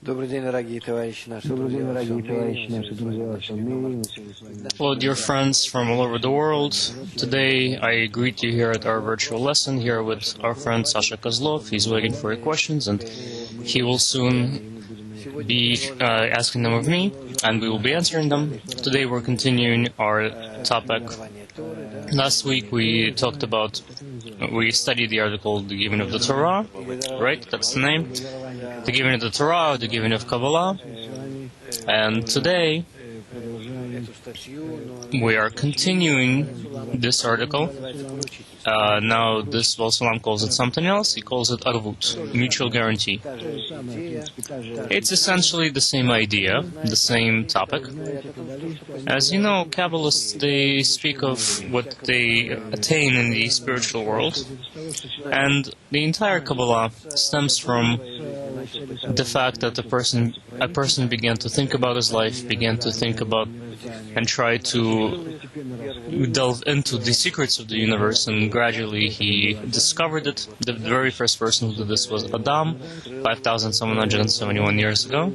Добрый день, дорогие товарищи, наши друзья во всем мире. Hello, dear friends from all over the world. Today I greet you here at our virtual lesson here with our friend Sasha Kozlov. He's waiting for your questions and he will soon be asking them of me and we will be answering them. Today we're continuing our topic. Last week we studied the article, the giving of the Torah, right? That's the name. The giving of the Torah, the giving of Kabbalah. And today we are continuing this article. Now this Baal Salam calls it something else. He calls it Arvut, mutual guarantee. It's essentially the same idea, the same topic. As you know, Kabbalists, they speak of what they attain in the spiritual world. And the entire Kabbalah stems from the fact that a person began to think about his life, began to think about and try to delve into the secrets of the universe, and gradually he discovered it. The very first person who did this was Adam, 5,771 years ago.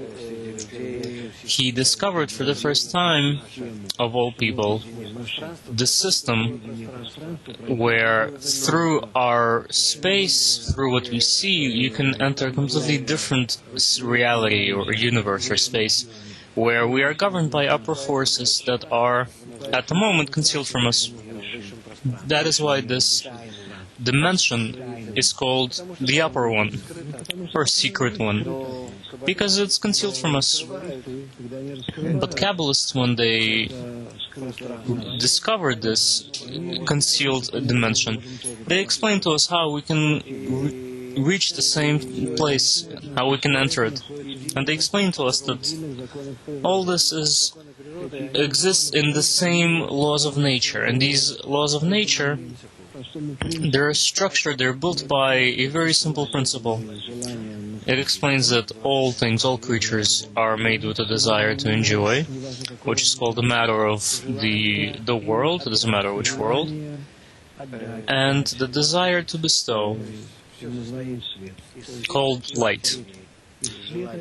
He discovered for the first time, of all people, the system where through our space, through what we see, you can enter a completely different reality or universe or space, where we are governed by upper forces that are, at the moment, concealed from us. That is why this dimension is called the upper one, or secret one, because it's concealed from us. But Kabbalists, when they discovered this concealed dimension, they explained to us how we can reach the same place, how we can enter it. And they explained to us that all this exists in the same laws of nature. And these laws of nature, they're structured, they're built by a very simple principle. It explains that all things, all creatures are made with a desire to enjoy, which is called the matter of the world. It doesn't matter which world. And the desire to bestow, called light.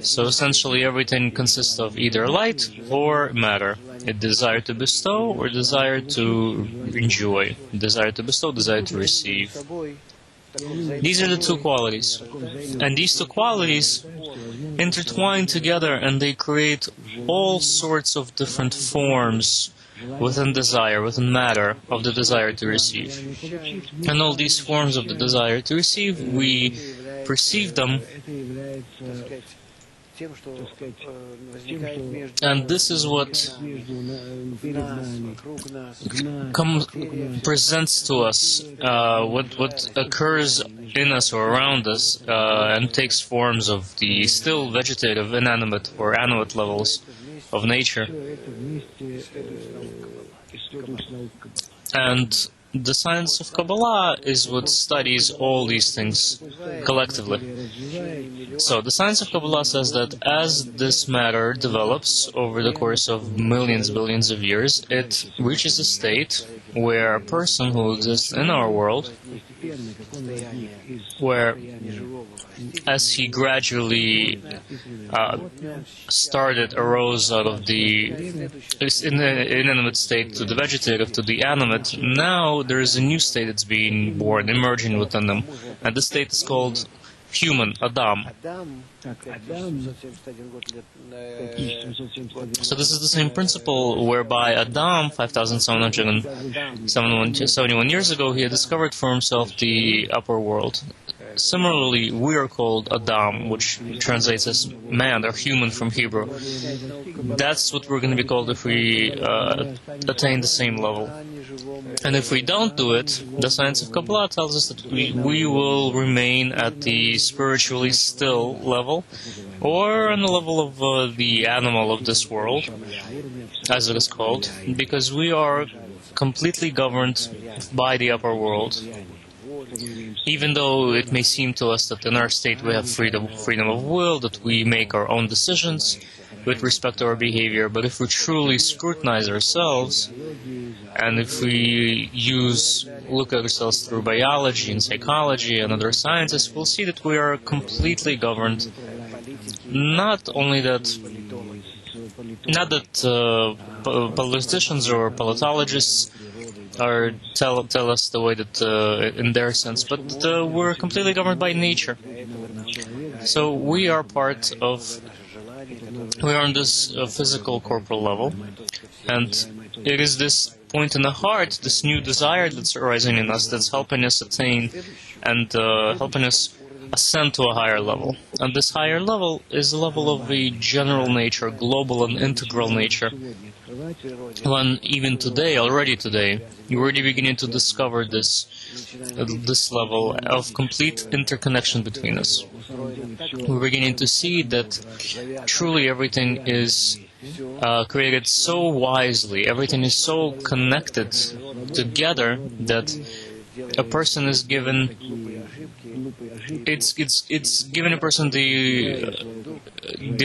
So essentially everything consists of either light or matter. A desire to bestow or desire to enjoy. Desire to bestow, desire to receive. These are the two qualities. And these two qualities intertwine together and they create all sorts of different forms within desire, within matter, of the desire to receive. And all these forms of the desire to receive, we perceive them, and this is what presents to us, what occurs in us or around us, and takes forms of the still vegetative, inanimate or animate levels of nature. And the science of Kabbalah is what studies all these things collectively. So the science of Kabbalah says that as this matter develops over the course of millions, billions of years, it reaches a state where a person who exists in our world, where as he gradually arose out of the inanimate state to the vegetative, to the animate, now there is a new state that's being born, emerging within them. And this state is called human, Adam. So this is the same principle whereby Adam, 5,771 years ago, he had discovered for himself the upper world. Similarly, we are called Adam, which translates as man or human from Hebrew. That's what we're going to be called if we attain the same level. And if we don't do it, the science of Kabbalah tells us that we will remain at the spiritually still level, or on the level of the animal of this world, as it is called, because we are completely governed by the upper world. Even though it may seem to us that in our state we have freedom of will, that we make our own decisions with respect to our behavior, but if we truly scrutinize ourselves, and if we look at ourselves through biology and psychology and other sciences, we'll see that we are completely governed not only that, politicians or politologists tell us the way that in their sense, but we're completely governed by nature. So we are on this physical corporal level, and it is this point in the heart, this new desire that's arising in us, that's helping us attain and helping us ascend to a higher level. And this higher level is the level of the general nature, global and integral nature. When even today, already today, you're already beginning to discover this level of complete interconnection between us. We're beginning to see that truly everything is created so wisely, everything is so connected together that a person is given, it's given a person the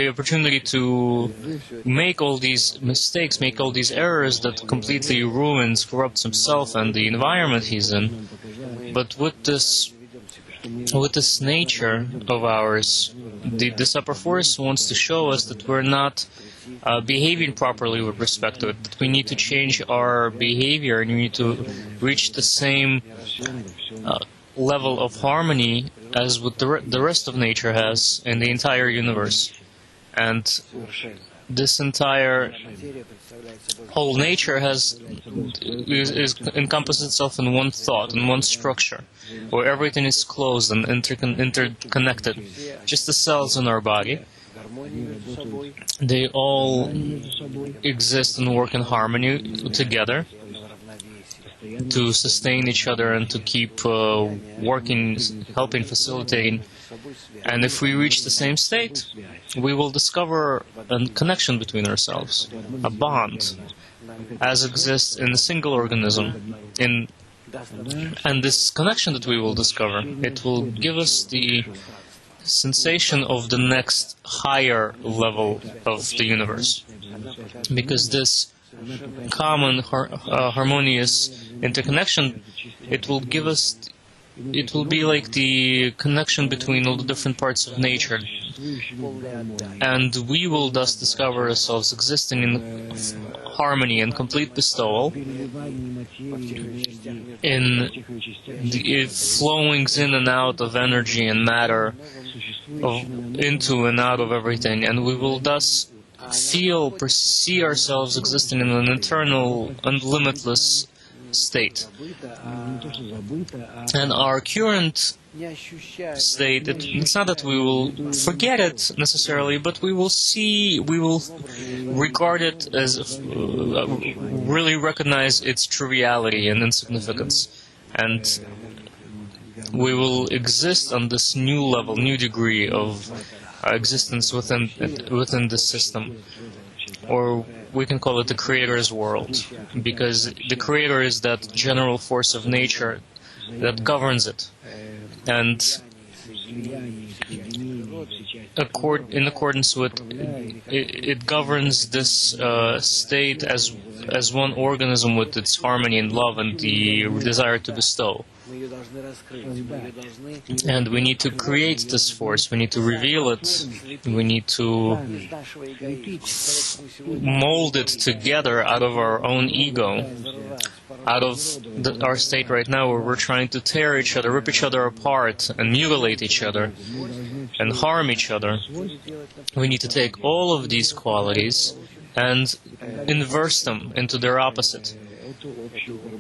opportunity to make all these mistakes, make all these errors that completely ruins, corrupts himself and the environment he's in. But with this nature of ours, this upper force wants to show us that we're not behaving properly with respect to it, that we need to change our behavior and we need to reach the same level of harmony as what the rest of nature has in the entire universe. And this entire whole nature encompasses itself in one thought, in one structure, where everything is closed and interconnected. Just the cells in our body, they all exist and work in harmony together to sustain each other and to keep working, helping, facilitating. And if we reach the same state, we will discover a connection between ourselves, a bond, as exists in a single organism. And this connection that we will discover, it will give us the sensation of the next higher level of the universe. Because this common harmonious interconnection, it will give us, it will be like the connection between all the different parts of nature, and we will thus discover ourselves existing in harmony and complete bestowal, in the flowings in and out of energy and matter, into and out of everything, and we will thus see ourselves existing in an eternal and limitless state. And our current state, it's not that we will forget it necessarily, but we will regard it as really recognize its triviality and insignificance. And we will exist on this new level, new degree of existence within this system. Or we can call it the Creator's world, because the Creator is that general force of nature that governs it. And in accordance with it governs this state as one organism with its harmony and love and the desire to bestow. And we need to create this force, we need to reveal it, we need to mold it together out of our own ego, out of our state right now where we're trying to tear each other, rip each other apart, and mutilate each other, and harm each other. We need to take all of these qualities and inverse them into their opposite.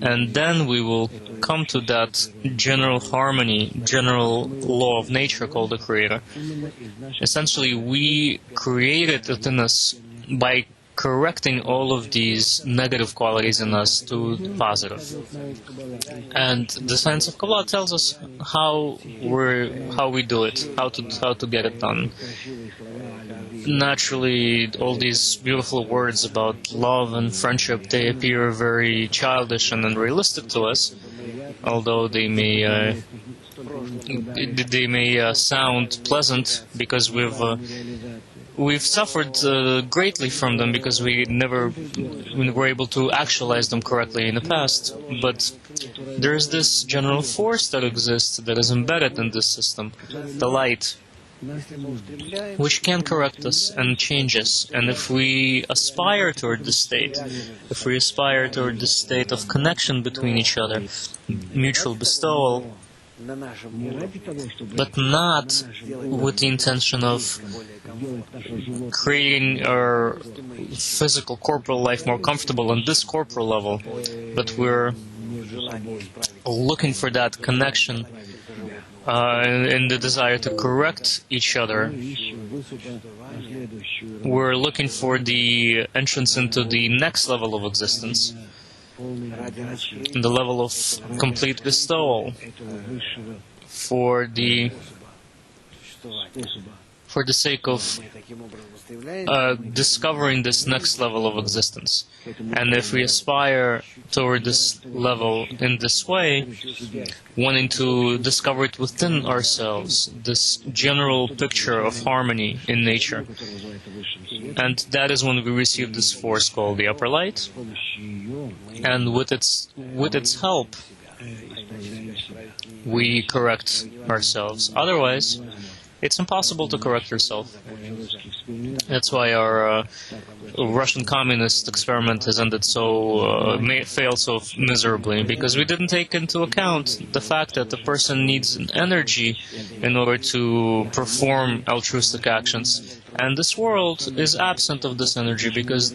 And then we will come to that general harmony, general law of nature called the Creator. Essentially, we create it within us by correcting all of these negative qualities in us to positive. And the science of Kabbalah tells us how we do it, how to get it done. Naturally, all these beautiful words about love and friendship, they appear very childish and unrealistic to us, although they may sound pleasant because we've suffered greatly from them because we never were able to actualize them correctly in the past. But there is this general force that exists that is embedded in this system, the light, which can correct us and change us. And if we aspire toward this state, if we aspire toward this state of connection between each other, mutual bestowal, but not with the intention of creating our physical corporal life more comfortable on this corporal level, but we're looking for that connection in the desire to correct each other. We're looking for the entrance into the next level of existence, the level of complete bestowal for the sake of discovering this next level of existence. And if we aspire toward this level in this way, wanting to discover it within ourselves, this general picture of harmony in nature, and that is when we receive this force called the upper light, and with its help, we correct ourselves. Otherwise, it's impossible to correct yourself. That's why our Russian communist experiment has ended failed so miserably, because we didn't take into account the fact that the person needs an energy in order to perform altruistic actions. And this world is absent of this energy, because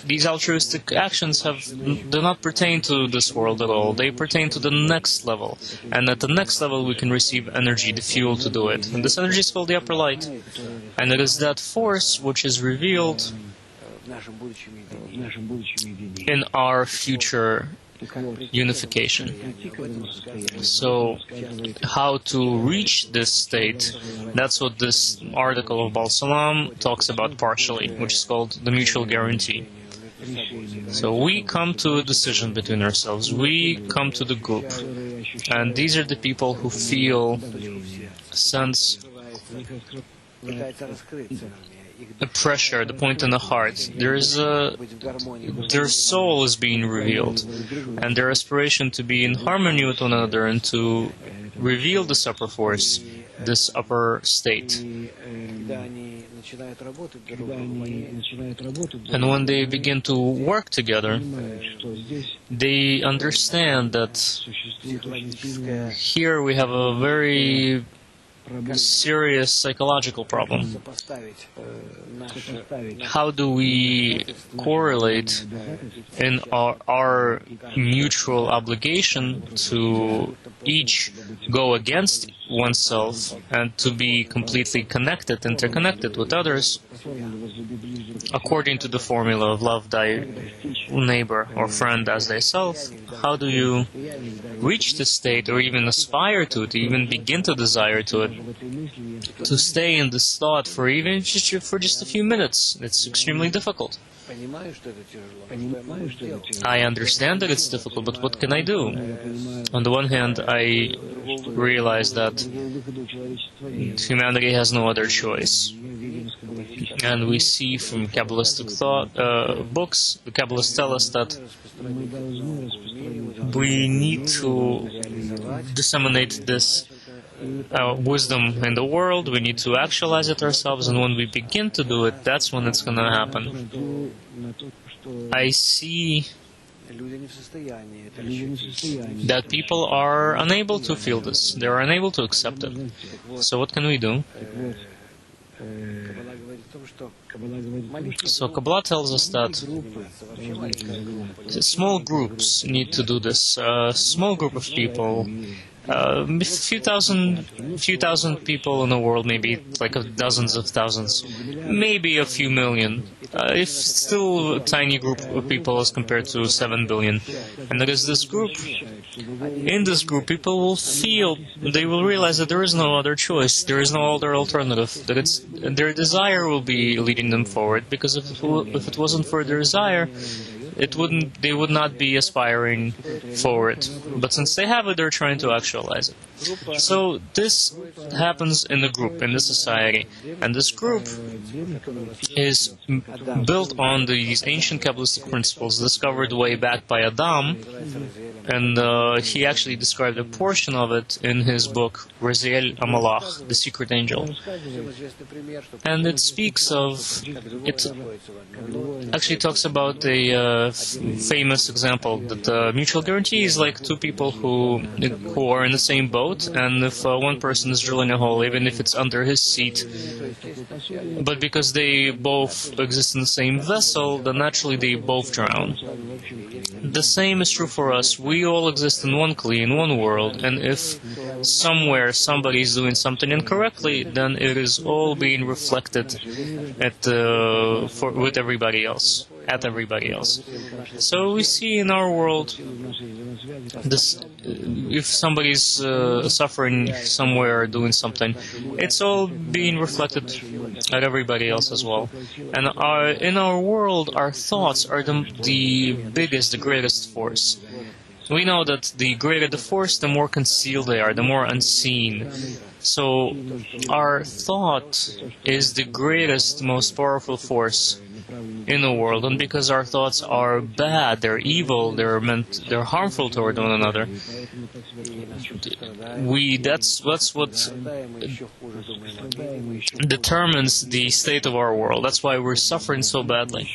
these altruistic actions do not pertain to this world at all. They pertain to the next level. And at the next level we can receive energy, the fuel to do it. And this energy is called the upper light. And it is that force which is revealed in our future unification. So, how to reach this state, that's what this article of Baal Salam talks about partially, which is called the mutual guarantee. So we come to a decision between ourselves, we come to the group, and these are the people who feel, sense a pressure, the point in the heart. Their soul is being revealed, and their aspiration to be in harmony with one another and to reveal this upper force, this upper state. And when they begin to work together, they understand that here we have a very serious psychological problem. How do we correlate in our mutual obligation to each go against oneself and to be completely connected, interconnected with others, according to the formula of love thy neighbor or friend as thyself? How do you reach this state, or even aspire to it, even begin to desire to it, to stay in this thought for just a few minutes? It's extremely difficult. I understand that it's difficult, but what can I do? On the one hand, I realize that humanity has no other choice. And we see from Kabbalistic books, the Kabbalists tell us that we need to disseminate this wisdom in the world, we need to actualize it ourselves, and when we begin to do it, that's when it's going to happen. I see that people are unable to feel this, they are unable to accept it. So what can we do? So Kabbalah tells us that small groups need to do this. A small group of people, a few thousand people in the world, maybe like dozens of thousands, maybe a few million. If still a tiny group of people as compared to 7 billion. And there is this group. In this group, people will feel, they will realize that there is no other choice, there is no other alternative, that their desire will be leading them forward, because if it wasn't for their desire, they would not be aspiring for it. But since they have it, they're trying to actualize it. So this happens in the group, in the society, and this group is built on these ancient Kabbalistic principles discovered way back by Adam, and he actually described a portion of it in his book Raziel Amalach, The Secret Angel. And it speaks of, it actually talks about a famous example, that mutual guarantee is like two people who are in the same boat, and if one person is drilling a hole, even if it's under his seat, but because they both exist in the same vessel, then naturally they both drown. The same is true for us. We all exist in one kli, in one world, and if somewhere somebody is doing something incorrectly, then it is all being reflected with everybody else, at everybody else. So we see in our world, this, if somebody's suffering somewhere, doing something, it's all being reflected at everybody else as well. And in our world, our thoughts are the biggest, the greatest force. We know that the greater the force, the more concealed they are, the more unseen. So our thought is the greatest, most powerful force in the world, and because our thoughts are bad, they're evil, they're harmful toward one another. That's what determines the state of our world. That's why we're suffering so badly,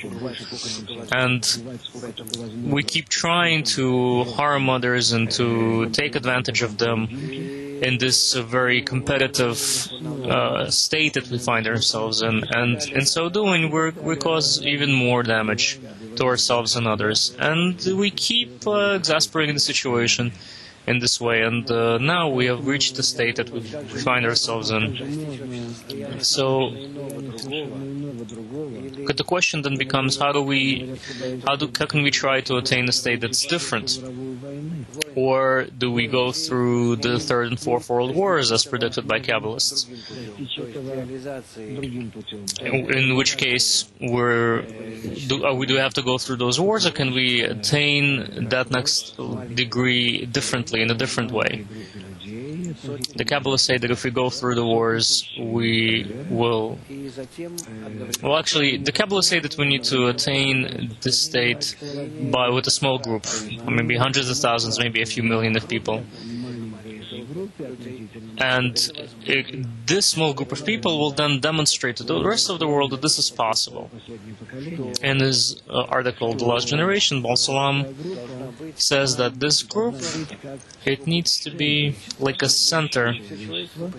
and we keep trying to harm others and to take advantage of them in this very competitive state that we find ourselves in, and in so doing, we cause even more damage to ourselves and others. And we keep exasperating the situation in this way, and now we have reached the state that we find ourselves in. So the question then becomes, how can we try to attain a state that's different? Or do we go through the Third and Fourth World Wars as predicted by Kabbalists? In which case, do we have to go through those wars, or can we attain that next degree differently, in a different way? The Kabbalists say that if we go through the wars, we will... Well, actually, the Kabbalists say that we need to attain this state with a small group, or maybe hundreds of thousands, maybe a few million of people. And this small group of people will then demonstrate to the rest of the world that this is possible. In his article, The Last Generation, Baal Salam says that this group, it needs to be like a center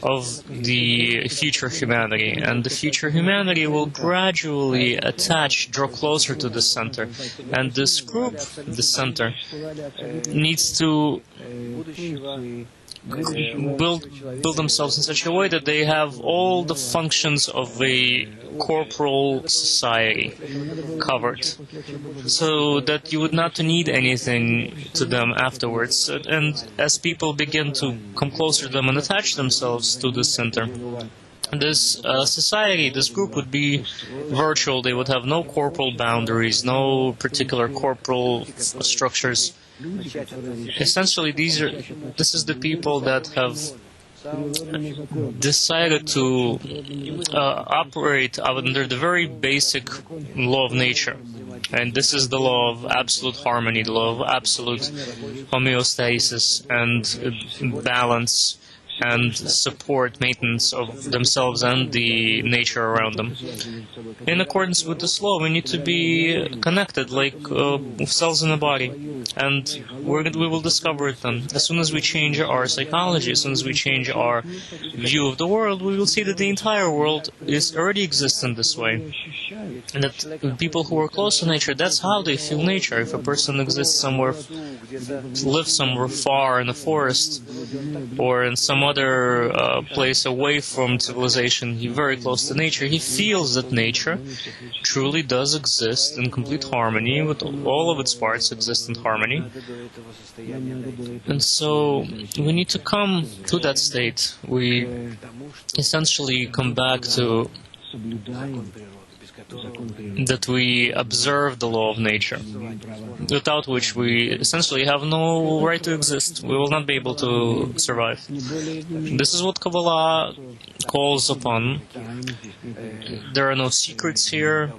of the future humanity, and the future humanity will gradually draw closer to this center. And this group, the center, needs to build themselves in such a way that they have all the functions of a corporal society covered, so that you would not need anything to them afterwards. And as people begin to come closer to them and attach themselves to this center, this society, this group would be virtual. They would have no corporal boundaries, no particular corporal structures. Essentially, this is the people that have decided to operate under the very basic law of nature. And this is the law of absolute harmony, the law of absolute homeostasis and balance and support, maintenance of themselves and the nature around them. In accordance with this law, we need to be connected like cells in a body, and we will discover it then. As soon as we change our psychology, as soon as we change our view of the world, we will see that the entire world already exists in this way. And that people who are close to nature, that's how they feel nature. If a person exists somewhere, lives somewhere far in the forest, or in some other place away from civilization, very close to nature, he feels that nature truly does exist in complete harmony, with all of its parts exist in harmony. And so we need to come to that state. We essentially come back to that we observe the law of nature, without which we essentially have no right to exist. We will not be able to survive. This is what Kabbalah calls upon. There are no secrets here.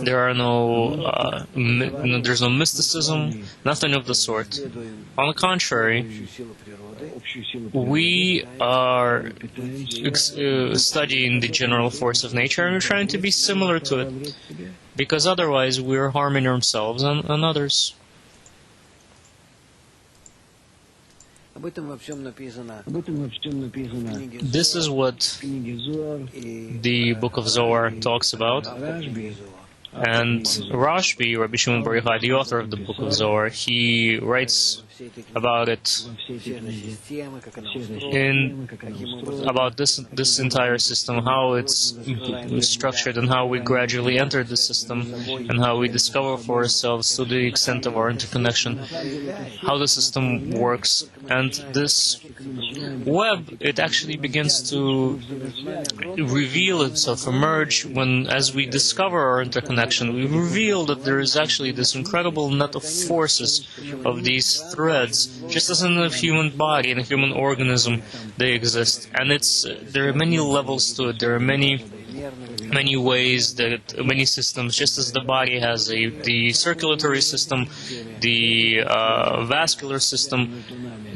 There are there's no mysticism, nothing of the sort. On the contrary, we are studying the general force of nature and we're trying to be similar to it, because otherwise we're harming ourselves and others. This is what the book of Zohar talks about. And Rashbi, Rabbi Shimon Bar Yochai, the author of the book of Zohar, he writes about it about this entire system, how it's structured and how we gradually enter the system and how we discover for ourselves to the extent of our interconnection how the system works. And this web, it actually begins to reveal itself, emerge as we discover our interconnection. We reveal that there is actually this incredible net of forces of these threads, just as in a human body, in a human organism, they exist. And there are many levels to it. There are many ways many systems, just as the body has the circulatory system, the vascular system.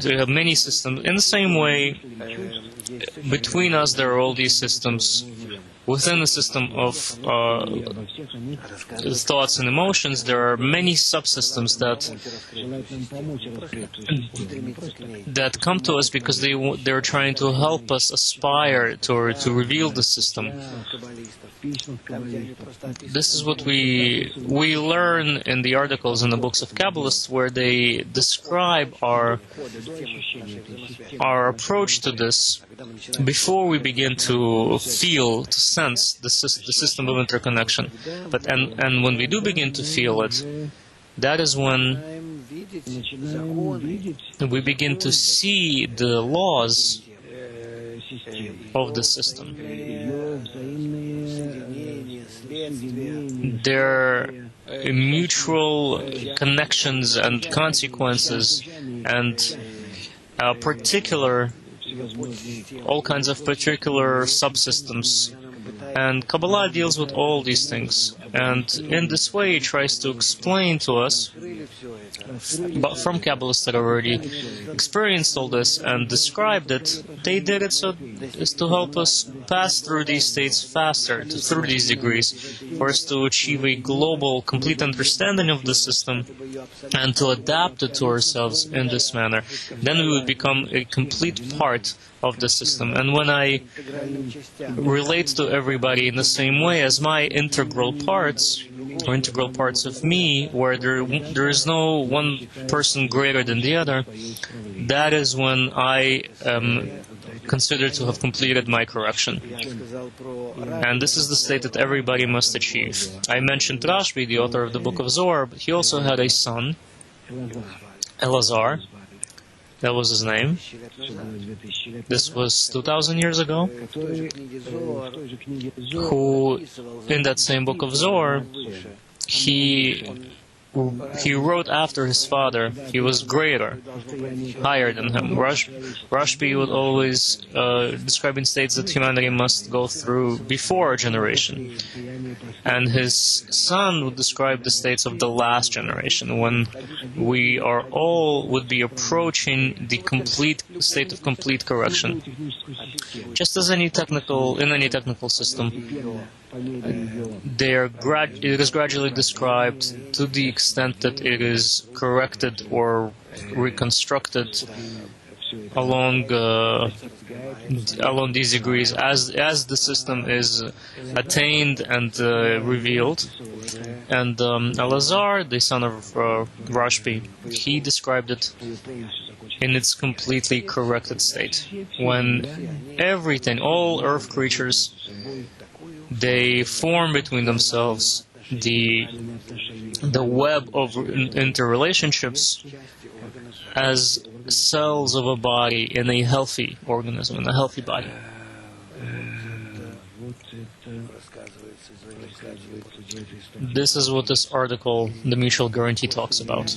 We have many systems. In the same way, between us there are all these systems. Within the system of thoughts and emotions, there are many subsystems that come to us because they're trying to help us aspire to reveal the system. This is what we learn in the articles in the books of Kabbalists, where they describe our approach to this before we begin to feel, to sense the system of interconnection. And when we do begin to feel it, that is when we begin to see the laws of the system. Their mutual connections and consequences and all kinds of particular subsystems. And Kabbalah deals with all these things. And in this way, it tries to explain to us, but from Kabbalists that already experienced all this and described it, they did it so as to help us pass through these states faster, through these degrees, for us to achieve a global, complete understanding of the system and to adapt it to ourselves in this manner. Then we would become a complete part of the system. And when I relate to everybody in the same way as my integral parts, or integral parts of me, where there is no one person greater than the other, that is when I am considered to have completed my correction. And this is the state that everybody must achieve. I mentioned Rashbi, the author of the book of Zohar, but he also had a son, Elazar. That was his name. This was 2,000 years ago. Who, in that same book of Zohar, he wrote after his father. He was greater, higher than him. Rashbi would always describe in states that humanity must go through before a generation. And his son would describe the states of the last generation, when we would be approaching the complete state of complete correction. Just as in any technical system, it is gradually described to the extent that it is corrected or reconstructed along these degrees as the system is attained and revealed. And Elazar, the son of Rashbi, he described it in its completely corrected state, when everything, all earth creatures, they form between themselves the web of interrelationships as cells of a body in a healthy organism, in a healthy body. This is what this article, the mutual guarantee, talks about.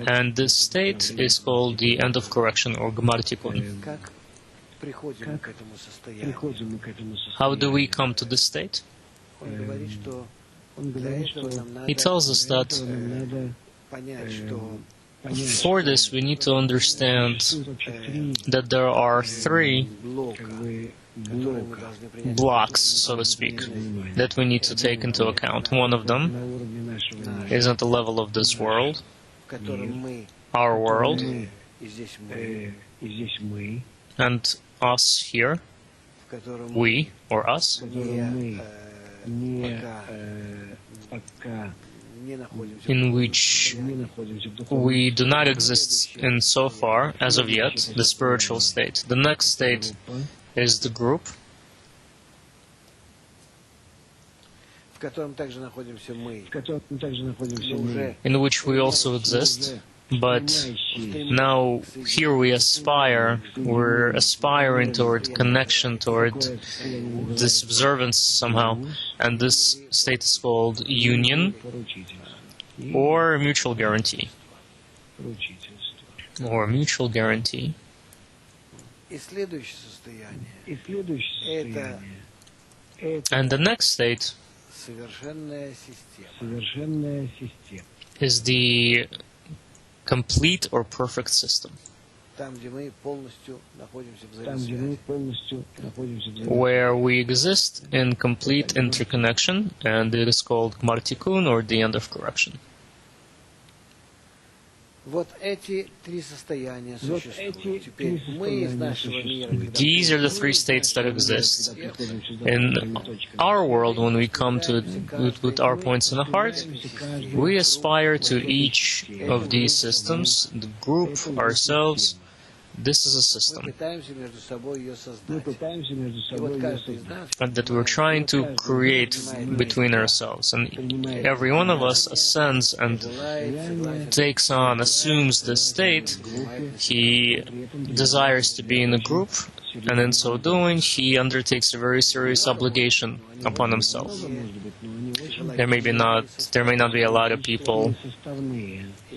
And this state is called the end of correction, or gmartikun. How do we come to this state? He tells us that for this we need to understand that there are three blocks, so to speak, that we need to take into account. One of them is at the level of this world, our world, and us here, we or us, in which we do not exist in so far, as of yet, the spiritual state. The next state is the group, in which we also exist, but now here we're aspiring toward connection, toward this observance somehow, and this state is called union or mutual guarantee. Or mutual guarantee. And the next state is the complete or perfect system, where we exist in complete interconnection, and it is called Gmartikun, or the end of correction. These are the three states that exist. In our world, when we come to it with our points in the heart, we aspire to each of these systems, the group, ourselves. This is a system and that we're trying to create between ourselves. And every one of us ascends and assumes this state. He desires to be in a group, and in so doing, he undertakes a very serious obligation upon himself. There may not be a lot of people,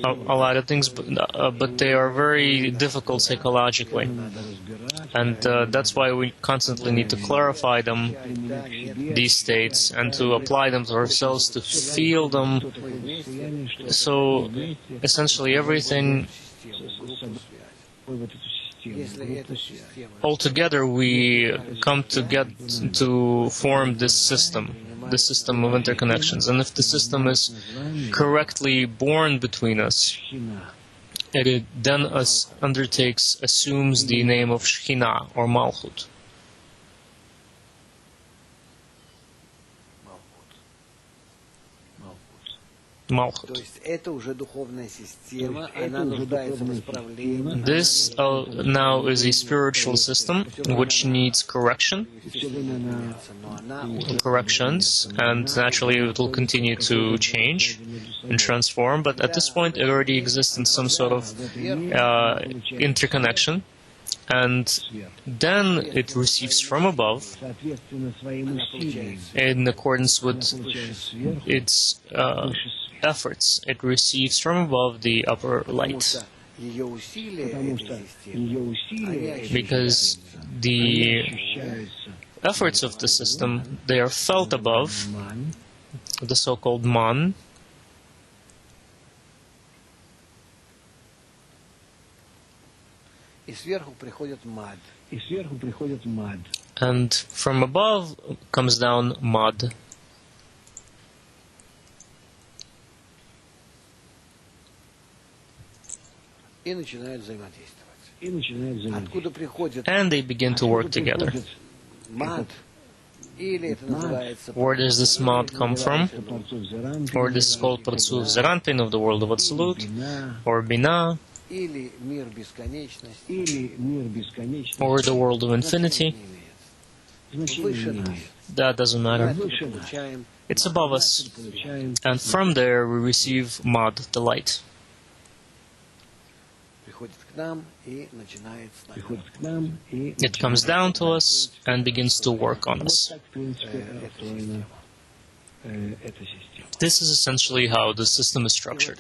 a lot of things, but they are very difficult psychologically, and that's why we constantly need to clarify them, these states, and to apply them to ourselves, to feel them. So essentially everything altogether, we come to form this system, the system of interconnections. And if the system is correctly born between us, it then assumes the name of Shekhinah, or Malchut. Malchut. This now is a spiritual system which needs corrections, and naturally it will continue to change and transform, but at this point it already exists in some sort of interconnection, and then it receives from above, in accordance with its efforts, it receives from above the upper light, because the efforts of the system, they are felt above, the so-called man, and from above comes down mad. And they begin to work together. Where does this mad come from? Or this is called Partsuf Zeranpin, of the world of Absolute, or Binah, or the world of infinity. That doesn't matter. It's above us. And from there we receive Mad, the light. It comes down to us and begins to work on us. This is essentially how the system is structured.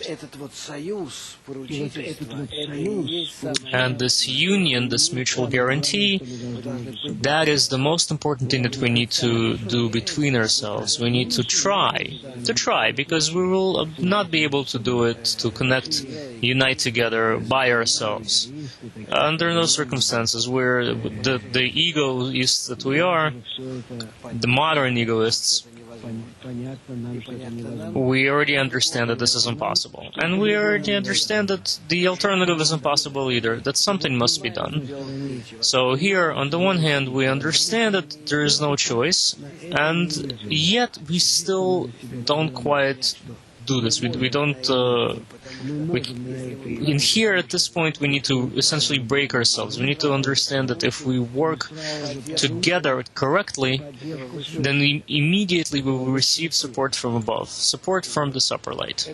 And this union, this mutual guarantee, that is the most important thing that we need to do between ourselves. We need to try, because we will not be able to do it, to connect, unite together by ourselves. Under no circumstances, where the egoists that we are, the modern egoists, we already understand that this is impossible. And we already understand that the alternative isn't possible either, that something must be done. So here, on the one hand, we understand that there is no choice, and yet we still don't quite do this. We don't... in here, at this point, we need to essentially break ourselves. We need to understand that if we work together correctly, then immediately we will receive support from above, support from this upper light.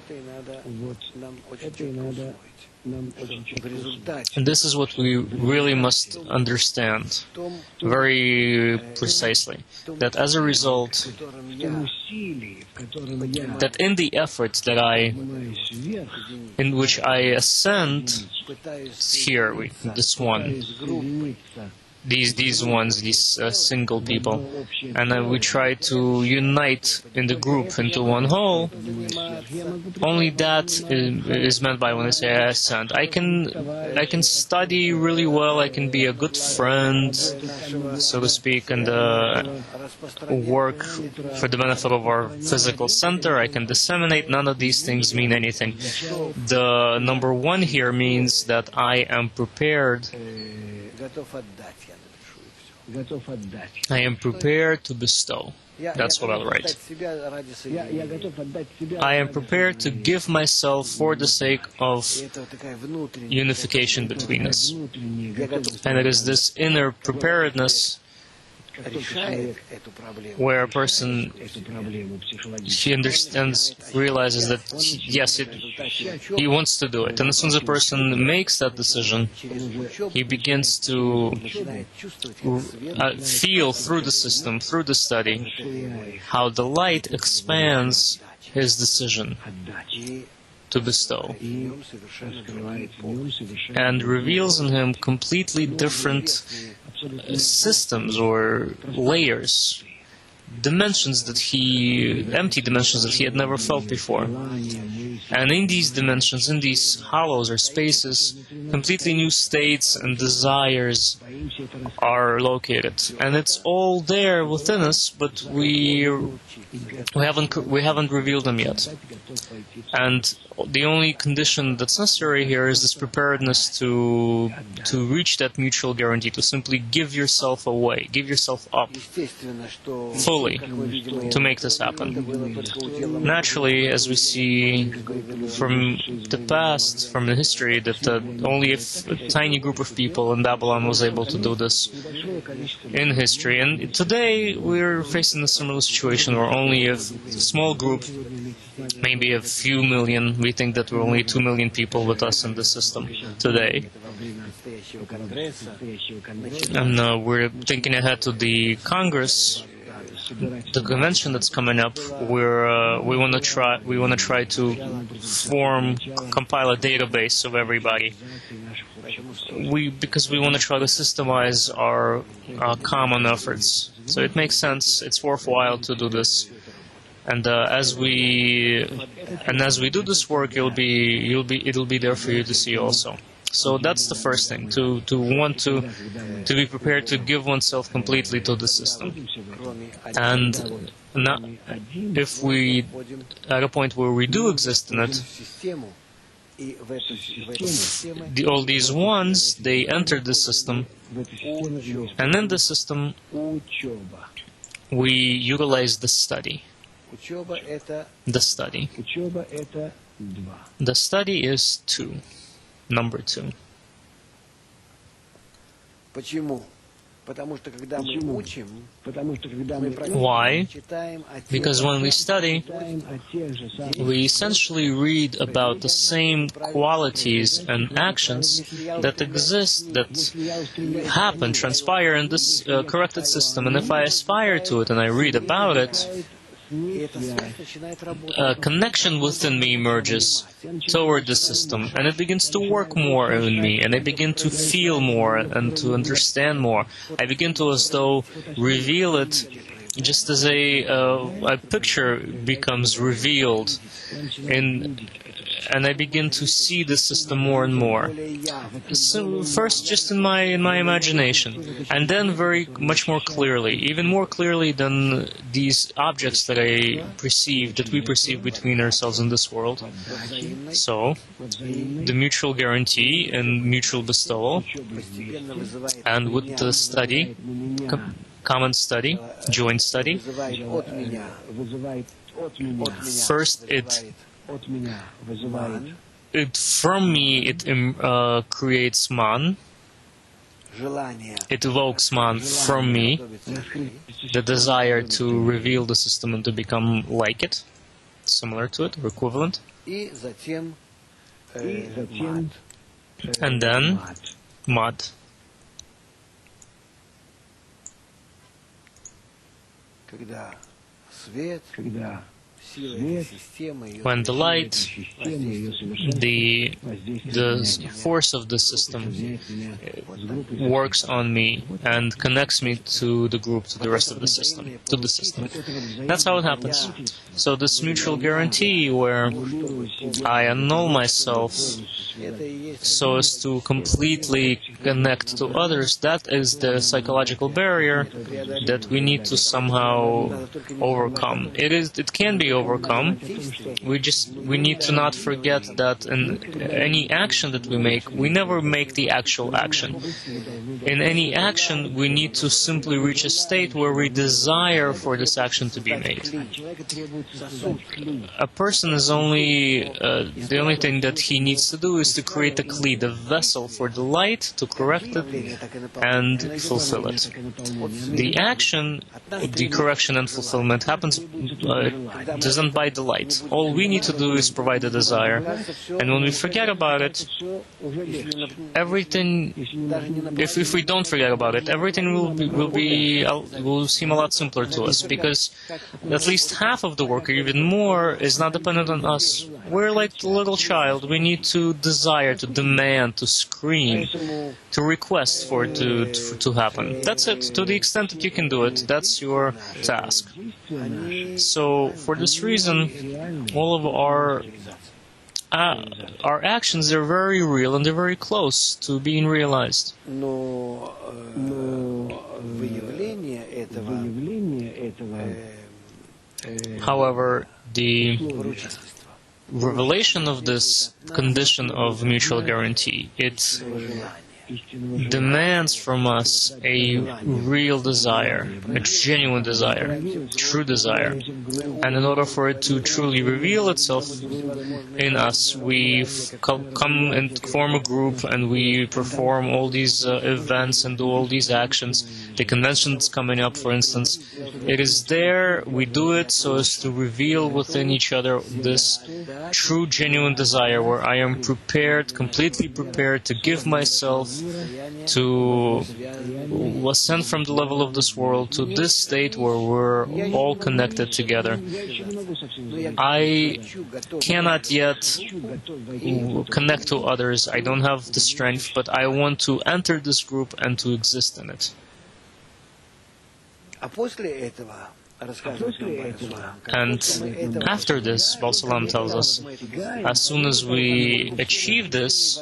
And this is what we really must understand very precisely, that as a result, that in the efforts that in which I ascend here, this one, these single people, and then we try to unite in the group into one whole. Only that is meant by when I say I ascend. I can study really well. I can be a good friend, so to speak, and work for the benefit of our physical center. I can disseminate. None of these things mean anything. The number one here means that I am prepared. I am prepared to bestow. That's what I'll write. I am prepared to give myself for the sake of unification between us. And it is this inner preparedness where a person, he understands, realizes that, yes, he wants to do it. And as soon as a person makes that decision, he begins to feel through the system, through the study, how the light expands his decision to bestow and reveals in him completely different systems or layers, dimensions that empty dimensions that he had never felt before. And in these dimensions, in these hollows or spaces, completely new states and desires are located. And it's all there within us, but we haven't revealed them yet. And the only condition that's necessary here is this preparedness to reach that mutual guarantee, to simply give yourself away, give yourself up fully to make this happen. Naturally, as we see from the past, from the history, that only a tiny group of people in Babylon was able to do this in history. And today we're facing a similar situation where only a small group, maybe a few million, we think that we're only 2 million people with us in the system today. And we're thinking ahead to the Congress, the convention that's coming up, where we want to try to compile a database of everybody. Because we want to try to systemize our common efforts. So it makes sense. It's worthwhile to do this. And as we do this work, it'll be there for you to see also. So that's the first thing, to want to be prepared to give oneself completely to the system. And if we, at a point where we do exist in it, all these ones, they enter the system, and in the system, we utilize the study. The study. The study is 2. Number 2. Why? Because when we study, we essentially read about the same qualities and actions that exist, that happen, transpire in this corrected system. And if I aspire to it and I read about it, a connection within me emerges toward the system, and it begins to work more in me, and I begin to feel more and to understand more. I begin to, as though, reveal it just as a picture becomes revealed, and I begin to see the system more and more. So first, just in my imagination, and then very much more clearly, even more clearly than these objects that we perceive between ourselves in this world. So, the mutual guarantee and mutual bestowal, and with the study, common study, joint study. First, from me, it creates man. It evokes man from me, the desire to reveal the system and to become like it, similar to it, or equivalent. And then, mad. When the light, the force of the system works on me and connects me to the group, to the rest of the system, to the system. That's how it happens. So this mutual guarantee, where I annul myself so as to completely connect to others, that is the psychological barrier that we need to somehow overcome. It can be overcome. We need to not forget that in any action that we make, we never make the actual action. In any action, we need to simply reach a state where we desire for this action to be made. A person is only the only thing that he needs to do is to create a kli, the vessel for the light, to correct it and fulfill it. The action, the correction and fulfillment happens doesn't by the light. All we need to do is provide a desire, and when we forget about it, everything. If we don't forget about it, everything will seem a lot simpler to us, because at least half of the work, or even more, is not dependent on us. We're like the little child. We need to desire, to demand, to scream, to request for it to happen. That's it. To the extent that you can do it, that's your task. So, for this reason, all of our actions are very real and they're very close to being realized. However, the revelation of this condition of mutual guarantee, it demands from us a real desire, a genuine desire, true desire. And in order for it to truly reveal itself in us, we come and form a group, and we perform all these events and do all these actions. The convention that's coming up, for instance, it is there, we do it so as to reveal within each other this true, genuine desire, where I am prepared, completely prepared to give myself, to ascend from the level of this world to this state where we're all connected together. I cannot yet connect to others. I don't have the strength, but I want to enter this group and to exist in it. And after this, Baal Salam tells us, as soon as we achieve this,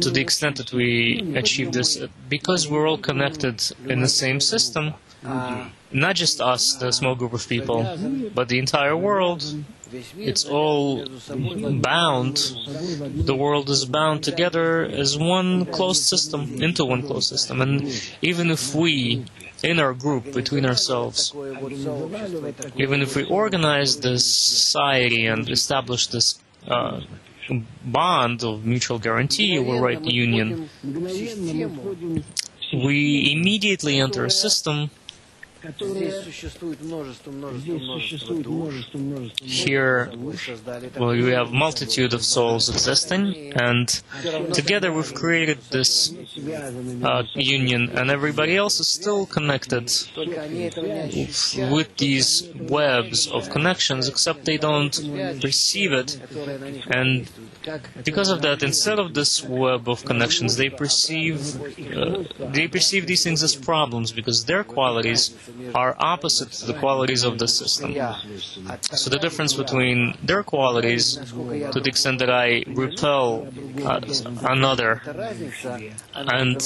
to the extent that we achieve this, because we're all connected in the same system, not just us, the small group of people, but the entire world, it's all bound. The world is bound together as one closed system, into one closed system. And even if we, in our group, between ourselves, even if we organize this society and establish this bond of mutual guarantee, we'll write the union. we immediately enter a system. Here, well, we have multitude of souls existing, and together we've created this union, and everybody else is still connected with these webs of connections, except they don't perceive it. And because of that, instead of this web of connections, they perceive these things as problems, because their qualities are opposite to the qualities of the system. So the difference between their qualities, to the extent that I repel another, and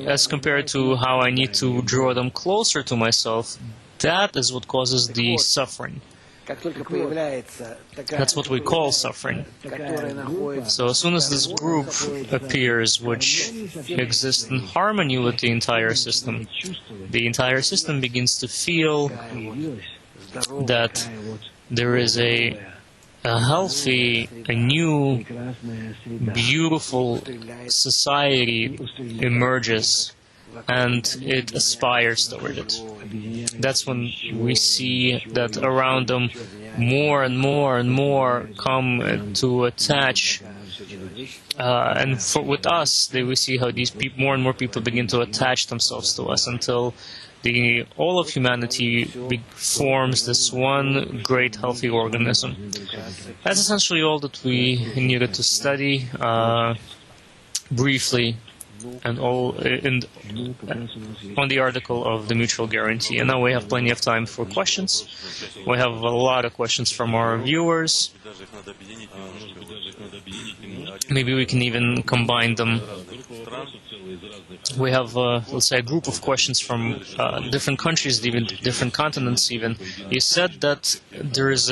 as compared to how I need to draw them closer to myself, that is what causes the suffering. That's what we call suffering. So as soon as this group appears, which exists in harmony with the entire system begins to feel that there is a healthy, a new, beautiful society emerges, and it aspires toward it. That's when we see that around them more and more and more come to attach, and with us, we see how these more and more people begin to attach themselves to us until all of humanity forms this one great healthy organism. That's essentially all that we needed to study briefly, and all on the article of the mutual guarantee. And now we have plenty of time for questions. We have a lot of questions from our viewers. Maybe we can even combine them. We have, let's say, a group of questions from different countries, even different continents even. You said that there is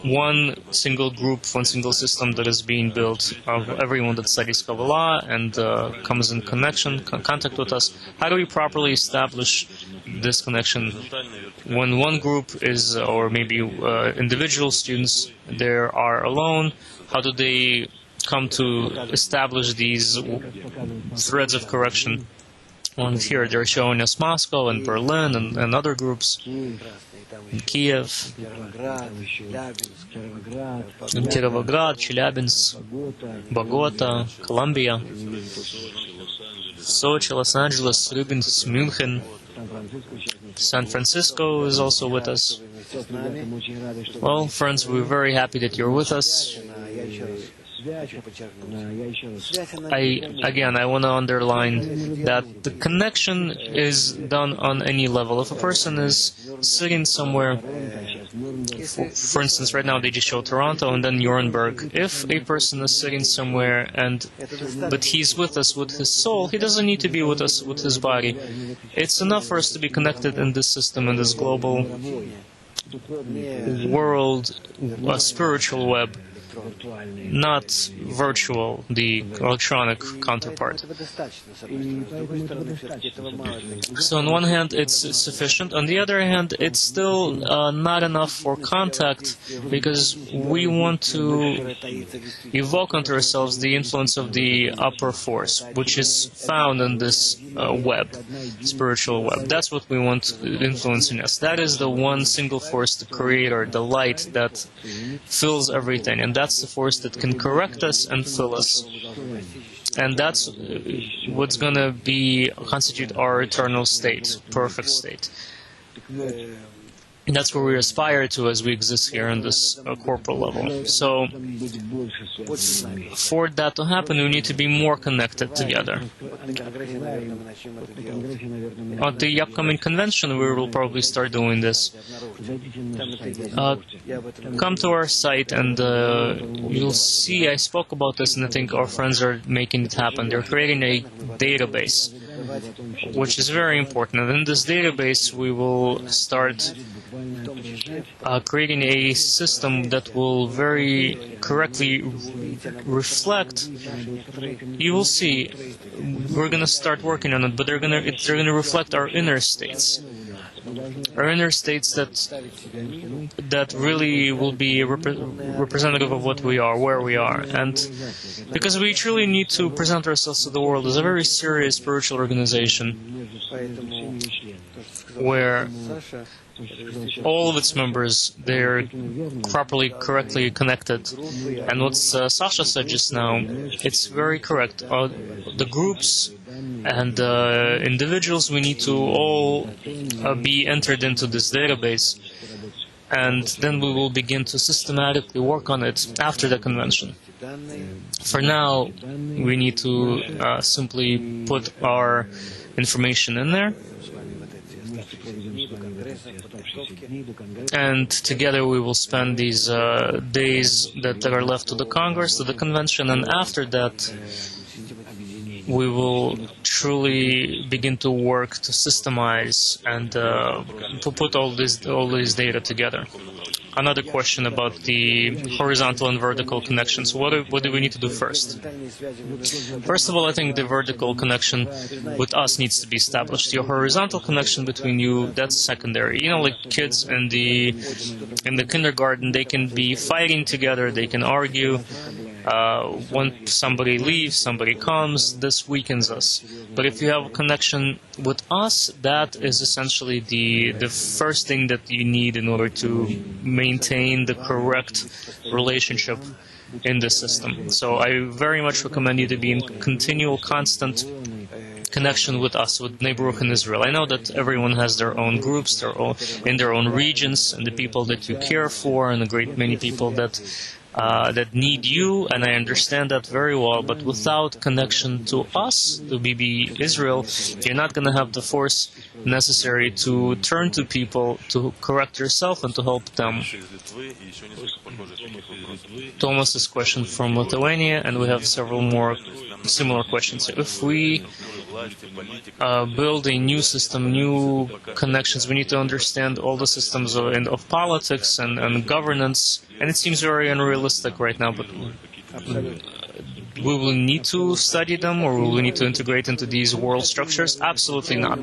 one single group, one single system that is being built of everyone that studies Kabbalah and comes in contact with us. How do we properly establish this connection? When one group is, or maybe individual students, they are alone, how do they come to establish these threads of correction? On here they're showing us Moscow and Berlin and other groups, Kiev, Kirovograd, Chelyabinsk, Bogota, Colombia, Sochi, Los Angeles, Rybinsk, München, San Francisco is also with us. Well, friends, we're very happy that you're with us. I want to underline that the connection is done on any level. If a person is sitting somewhere, for instance, right now they just show Toronto and then Nuremberg. If a person is sitting somewhere but he's with us with his soul, he doesn't need to be with us with his body. It's enough for us to be connected in this system, in this global world, a spiritual web, not virtual, the electronic counterpart. So on one hand, it's sufficient. On the other hand, it's still not enough for contact, because we want to evoke onto ourselves the influence of the upper force, which is found in this web, spiritual web. That's what we want influencing us. That is the one single force, the creator, the light that fills everything, and that's the force that can correct us and fill us. And that's what's going to constitute our eternal state, perfect state. And that's where we aspire to as we exist here on this corporal level. So, for that to happen, we need to be more connected together. At the upcoming convention, we will probably start doing this. Come to our site and you'll see, I spoke about this, and I think our friends are making it happen. They're creating a database, which is very important. And in this database, we will start creating a system that will very correctly reflect. You will see, we're going to start working on it, but they're going to reflect our inner states. are inner states that really will be representative of what we are, where we are. And because we truly need to present ourselves to the world as a very serious spiritual organization where all of its members, they're properly, correctly connected. And what Sasha said just now, it's very correct. The groups and individuals, we need to all be entered into this database. And then we will begin to systematically work on it after the convention. For now, we need to simply put our information in there. And together we will spend these days that are left to the Congress, to the convention, and after that we will truly begin to work to systemize and to put all these data together. Another question about the horizontal and vertical connections. What do we need to do first? First of all, I think the vertical connection with us needs to be established. Your horizontal connection between you, that's secondary. You know, like kids in the kindergarten, they can be fighting together, they can argue. When somebody leaves, somebody comes, this weakens us. But if you have a connection with us, that is essentially the first thing that you need in order to maintain the correct relationship in the system. So I very much recommend you to be in continual, constant connection with us, with Neighborhood in Israel. I know that everyone has their own groups, in their own regions, and the people that you care for, and a great many people that need you, and I understand that very well, but without connection to us, to BB Israel, you're not going to have the force necessary to turn to people, to correct yourself, and to help them. Thomas's question from Lithuania, and we have several more similar questions. If we build a new system, new connections, we need to understand all the systems of politics and governance, and it seems very unrealistic right now, but we will need to study them, or will we need to integrate into these world structures? Absolutely not.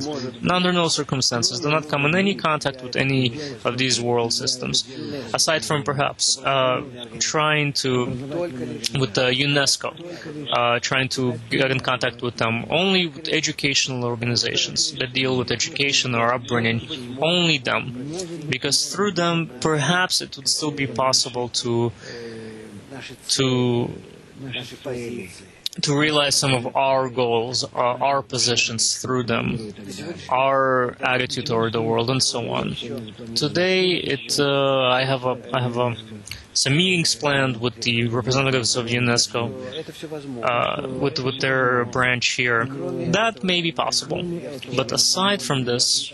Under no circumstances. Do not come in any contact with any of these world systems. Aside from perhaps trying to, with the UNESCO, trying to get in contact with them, only with educational organizations that deal with education or upbringing, only them. Because through them, perhaps it would still be possible to realize some of our goals, our positions through them, our attitude toward the world, and so on. Today, I have some meetings planned with the representatives of UNESCO, with their branch here. That may be possible. But aside from this,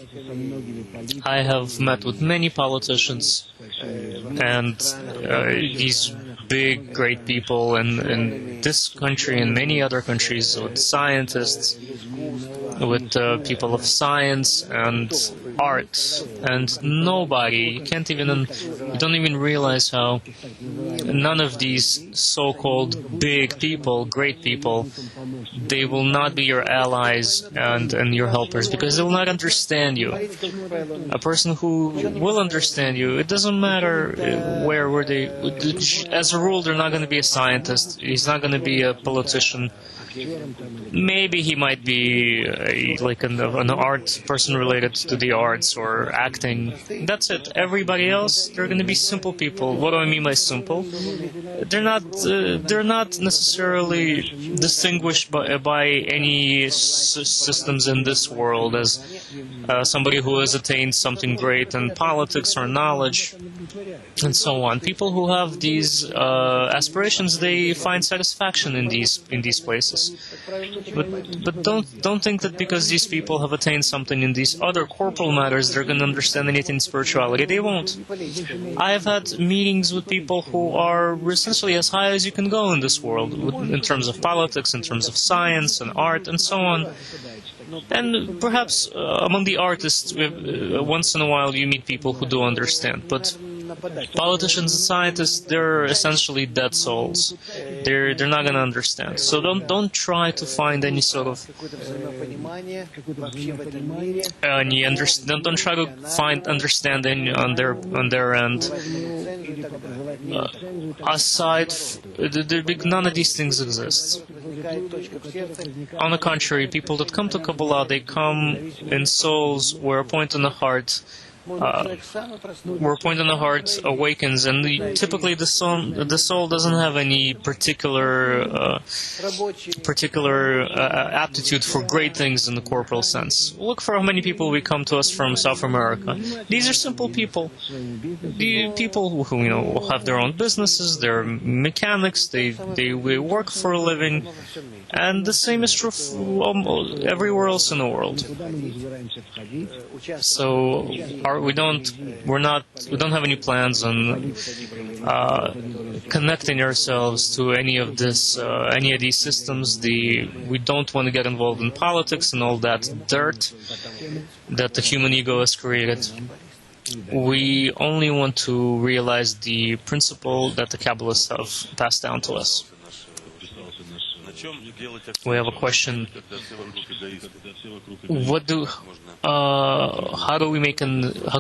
I have met with many politicians and these big, great people in this country and many other countries, with scientists, with people of science and art, and nobody, you don't even realize how none of these so-called big people, great people, they will not be your allies and your helpers, because they will not understand you. A person who will understand you, it doesn't matter where they, as a rule, they're not going to be a scientist, he's not going to be a politician. Maybe he might be an art person related to the arts or acting. That's it. Everybody else, they're going to be simple people. What do I mean by simple? They're not necessarily distinguished by any systems in this world as somebody who has attained something great in politics or knowledge and so on. People who have these aspirations, they find satisfaction in these places. But don't think that because these people have attained something in these other corporal matters, they're going to understand anything in spirituality. They won't. I have had meetings with people who are essentially as high as you can go in this world, in terms of politics, in terms of science and art and so on. And perhaps among the artists, once in a while you meet people who do understand. But Politicians and scientists, they're essentially dead souls. They're not going to understand. So don't try to find any sort of don't try to find understanding on their end. None of these things exist. On the contrary, people that come to Kabbalah, they come in souls where a point in the heart awakens, and typically the soul doesn't have any particular aptitude for great things in the corporal sense. Look for how many people we come to us from South America. These are simple people. The people who have their own businesses, they're mechanics, they work for a living, and the same is true everywhere else in the world. So we don't have any plans on connecting ourselves to any of these systems. We don't want to get involved in politics and all that dirt that the human ego has created. We only want to realize the principle that the Kabbalists have passed down to us. We have a question. How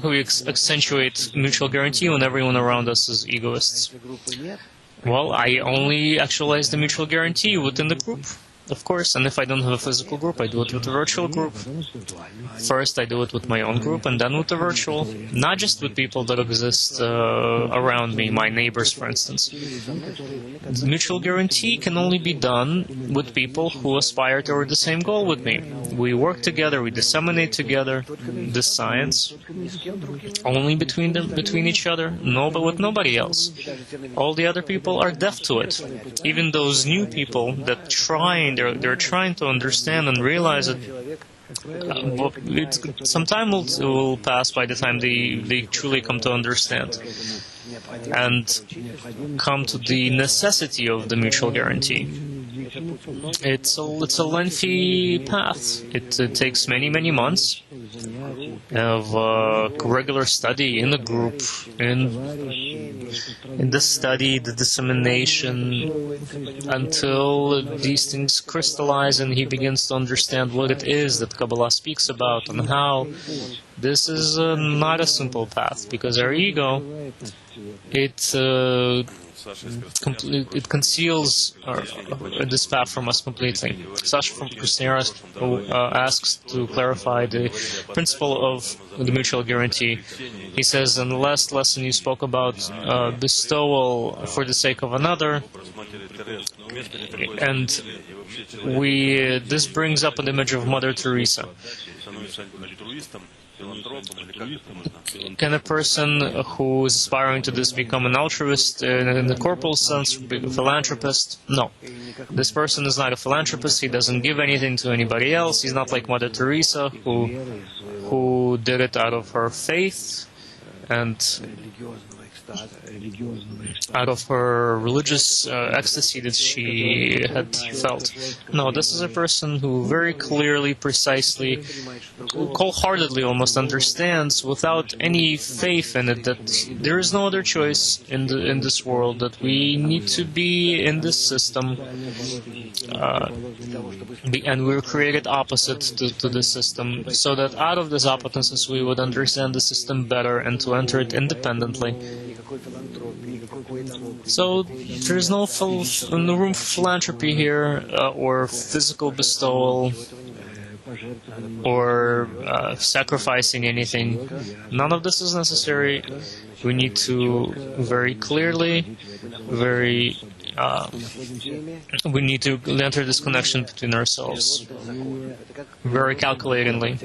can we accentuate mutual guarantee when everyone around us is egoists? Well, I only actualize the mutual guarantee within the group, of course, and if I don't have a physical group, I do it with a virtual group. First, I do it with my own group, and then with the virtual, not just with people that exist around me, my neighbors, for instance. The mutual guarantee can only be done with people who aspire toward the same goal with me. We work together, we disseminate together this science, only between each other, but with nobody else. All the other people are deaf to it. Even those new people that they're trying to understand and realize it. Some time will pass by the time they truly come to understand and come to the necessity of the mutual guarantee. It's a lengthy path. It takes many months of regular study in the group, in the study, the dissemination, until these things crystallize and he begins to understand what it is that Kabbalah speaks about and how this is not a simple path, because our ego, it conceals this path from us completely. Sasha from Krasnodar asks to clarify the principle of the mutual guarantee. He says, in the last lesson you spoke about bestowal for the sake of another, and this brings up an image of Mother Teresa. Can a person who is aspiring to this become an altruist in the corporal sense, a philanthropist? No. This person is not a philanthropist. He doesn't give anything to anybody else. He's not like Mother Teresa, who did it out of her faith and out of her religious ecstasy that she had felt. No, this is a person who very clearly, precisely, wholeheartedly almost understands, without any faith in it, that there is no other choice in this world, that we need to be in this system, and we were created opposite to this system, so that out of this oppositeness we would understand the system better and to enter it independently. So there's no room for philanthropy here, or physical bestowal, or sacrificing anything. None of this is necessary. We need to very clearly, we need to enter this connection between ourselves very calculatingly.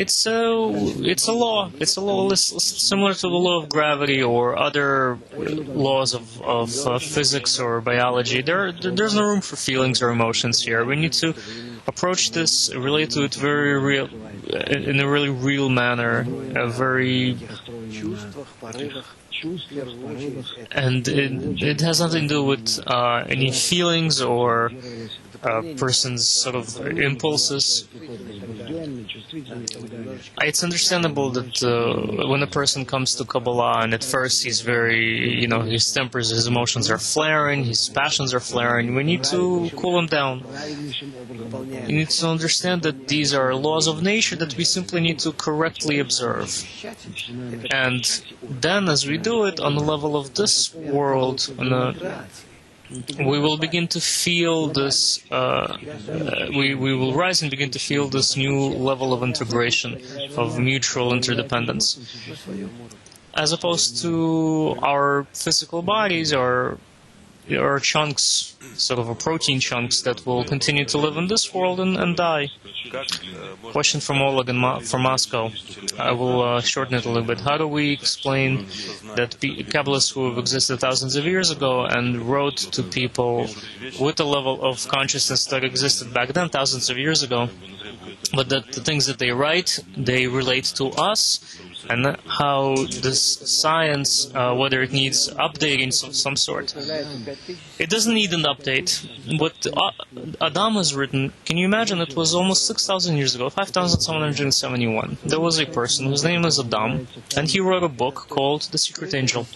It's a law. It's a law similar to the law of gravity or other laws of physics or biology. There's no room for feelings or emotions here. We need to approach this, relate to it very real, in a really real manner, and it has nothing to do with any feelings or a person's sort of impulses. It's understandable that when a person comes to Kabbalah and at first he's very, his tempers, his emotions are flaring, his passions are flaring, we need to cool him down. You need to understand that these are laws of nature that we simply need to correctly observe. And then as we do it on the level of this world, we will begin to feel this, we will rise and begin to feel this new level of integration, of mutual interdependence. As opposed to our physical bodies, or chunks, sort of protein chunks that will continue to live in this world and die. Question from Oleg from Moscow. I will shorten it a little bit. How do we explain that Kabbalists who have existed thousands of years ago and wrote to people with a level of consciousness that existed back then, thousands of years ago, but that the things that they write, they relate to us, and how this science, whether it needs updating of some sort. It doesn't need an update. What Adam has written, can you imagine, it was almost 6,000 years ago, 5,771. There was a person whose name is Adam, and he wrote a book called The Secret Angel.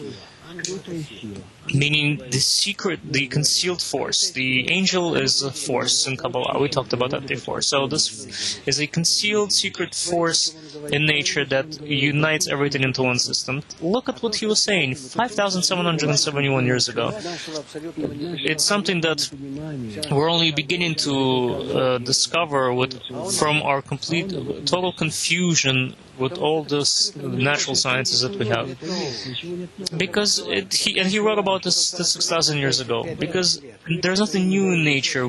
Meaning the concealed force. The angel is a force in Kabbalah. We talked about that before. So this is a concealed secret force in nature that unites everything into one system. Look at what he was saying 5,771 years ago. It's something that we're only beginning to discover from our complete, total confusion with all this natural sciences that we have. Because he wrote about this 6,000 years ago, because there's nothing new in nature.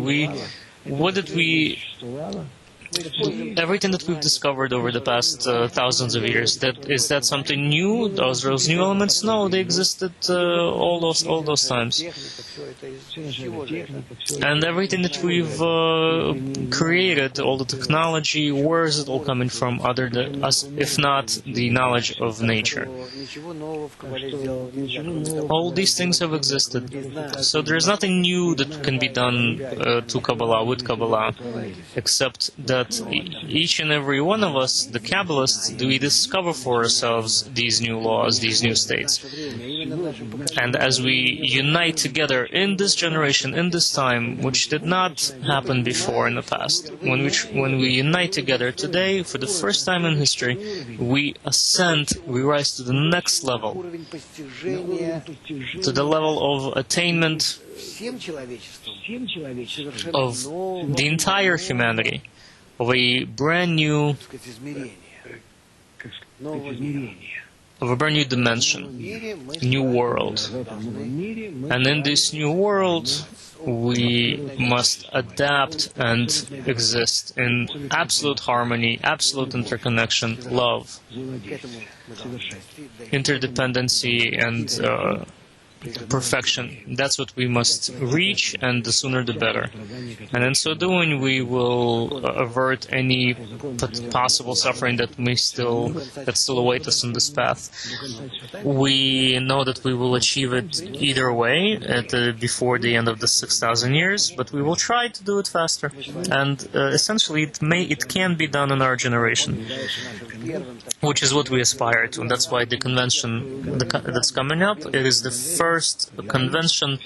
Everything that we've discovered over the past thousands of years, is that something new? Those new elements? No, they existed all those times. And everything that we've created, all the technology, where is it all coming from other than us, if not the knowledge of nature? All these things have existed. So there's nothing new that can be done to Kabbalah, with Kabbalah, except that each and every one of us, the Kabbalists, we discover for ourselves these new laws, these new states. And as we unite together in this generation, in this time, which did not happen before in the past, when we unite together today, for the first time in history, we ascend, we rise to the next level, to the level of attainment of the entire humanity, of a brand new dimension, new world. And in this new world, we must adapt and exist in absolute harmony, absolute interconnection, love, interdependency, and perfection. That's what we must reach, and the sooner the better. And in so doing, we will avert any possible suffering that still await us on this path. We know that we will achieve it either way before the end of the 6,000 years, but we will try to do it faster. And essentially, it can be done in our generation, which is what we aspire to. And that's why the convention that's coming up, it is the first convention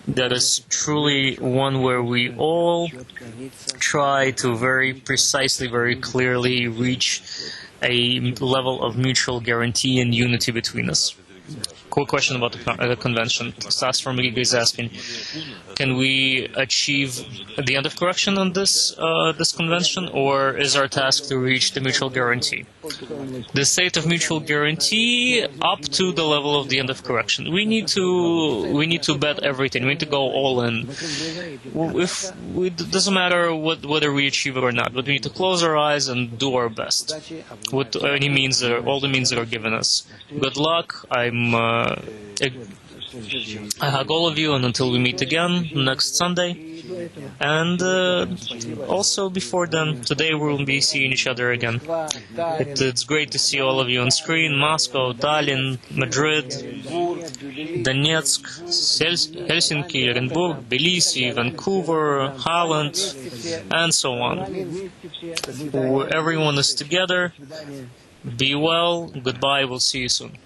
that is truly one where we all try to very precisely, very clearly reach a level of mutual guarantee and unity between us. Quick question about the convention. Stas from Riga is asking, can we achieve the end of correction on this convention, or is our task to reach the mutual guarantee? The state of mutual guarantee up to the level of the end of correction. We need to bet everything. We need to go all in. It doesn't matter whether we achieve it or not, but we need to close our eyes and do our best with all the means that are given us. Good luck. I hug all of you, and until we meet again next Sunday. And also before then, today we'll be seeing each other again. It's great to see all of you on screen. Moscow, Tallinn, Madrid, Donetsk, Helsinki, Edinburgh, Tbilisi, Vancouver, Holland, and so on. Where everyone is together. Be well. Goodbye. We'll see you soon.